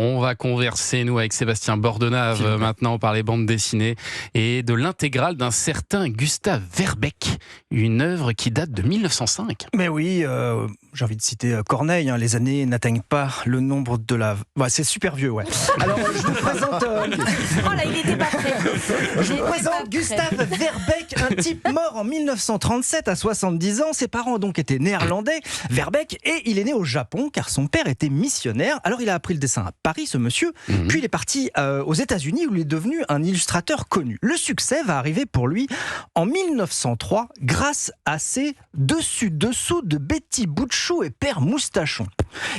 On va converser, nous, avec Sébastien Bordenave, maintenant, par les bandes dessinées et de l'intégrale d'un certain Gustave Verbeck, une œuvre qui date de 1905. Mais oui, j'ai envie de citer Corneille, les années n'atteignent pas le nombre de la... Ouais, c'est super vieux, ouais. Alors, je vous présente... Oh là, il était pas prêt. Je vous présente Gustave Verbeck, un type mort en 1937 à 70 ans. Ses parents donc étaient néerlandais, Verbeck, et il est né au Japon car son père était missionnaire. Alors il a appris le dessin à Paris, ce monsieur, puis il est parti aux États-Unis où il est devenu un illustrateur connu. Le succès va arriver pour lui en 1903 grâce à ses dessus-dessous de Betty Boutchou et Père Moustachon.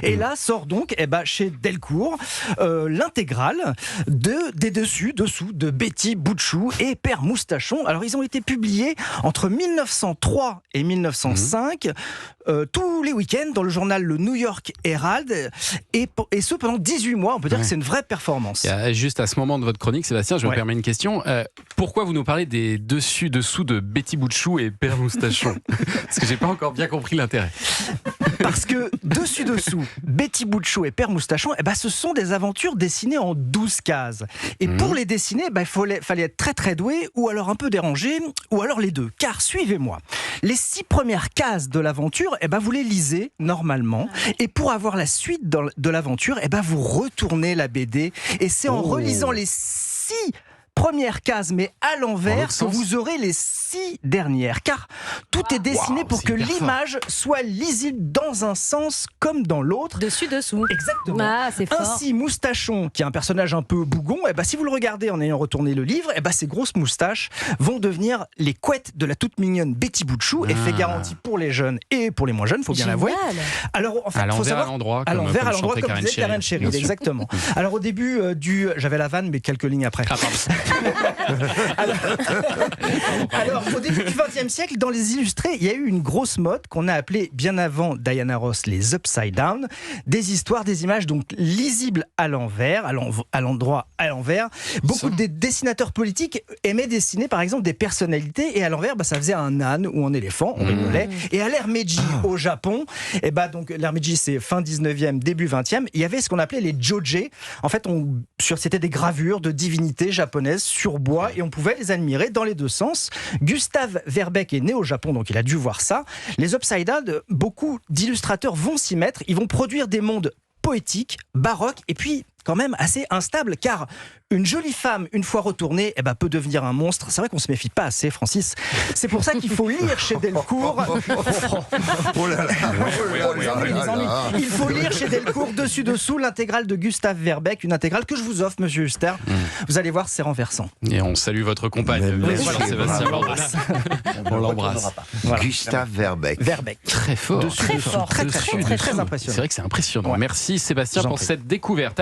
Et là sort donc chez Delcourt l'intégrale des dessus-dessous de Betty Boutchou et Père Moustachon. Alors ils ont été publiés entre 1903 et 1905 tous les week-ends dans le journal le New York Herald et ce pendant 18 mois. On peut dire que c'est une vraie performance. Juste à ce moment de votre chronique, Sébastien, je me permets une question. Pourquoi vous nous parlez des dessus-dessous de Betty Boutchou et Père Moustachon? Parce que j'ai pas encore bien compris l'intérêt. Parce que dessus-dessous, Betty Boutchou et Père Moustachon, ce sont des aventures dessinées en 12 cases. Et pour les dessiner, il fallait être très très doué, ou alors un peu dérangé, ou alors les deux. Car suivez-moi, les 6 premières cases de l'aventure, vous les lisez normalement. Et pour avoir la suite de l'aventure, vous retournez la BD. Et c'est en relisant les 6 premières cases, mais à l'envers, que vous aurez les 6 dernières. Car tout est dessiné pour que l'image soit lisible dans un sens comme dans l'autre. Dessus-dessous. Exactement. C'est fort. Ainsi, Moustachon, qui est un personnage un peu bougon, si vous le regardez en ayant retourné le livre, ses grosses moustaches vont devenir les couettes de la toute mignonne Betty Boutchou. Effet garanti pour les jeunes et pour les moins jeunes, faut bien l'avouer. Alors, en fait, à l'envers, à l'endroit, comme disait Karen Cheryl. Exactement. Alors au début j'avais la vanne, mais quelques lignes après. Alors, au début du XXe siècle, dans les illustrés, il y a eu une grosse mode qu'on a appelée, bien avant Diana Ross, les upside down, des histoires, des images donc lisibles à l'envers, à l'endroit, à l'envers. Beaucoup de dessinateurs politiques aimaient dessiner, par exemple, des personnalités, et à l'envers, ça faisait un âne ou un éléphant, on rigolait. Et à l'ère Meiji, au Japon, donc l'ère Meiji, c'est fin 19e, début 20e, il y avait ce qu'on appelait les jojé. En fait, c'était des gravures de divinités japonaises sur bois et on pouvait les admirer dans les deux sens. Gustave Verbeck est né au Japon, donc il a dû voir ça. Les upside down, beaucoup d'illustrateurs vont s'y mettre. Ils vont produire des mondes poétiques, baroques et puis quand même assez instables, car une jolie femme, une fois retournée, peut devenir un monstre. C'est vrai qu'on se méfie pas assez, Francis. C'est pour ça qu'il faut lire chez Delcourt. Il faut lire chez Delcourt dessus-dessous l'intégrale de Gustave Verbeck, une intégrale que je vous offre, Monsieur Huster. Vous allez voir, c'est renversant. Et on salue votre compagne, Sébastien Bordenave. On l'embrasse. Voilà. Gustave Verbeck. Très fort. Très impressionnant. C'est vrai que c'est impressionnant. Merci Sébastien pour cette découverte.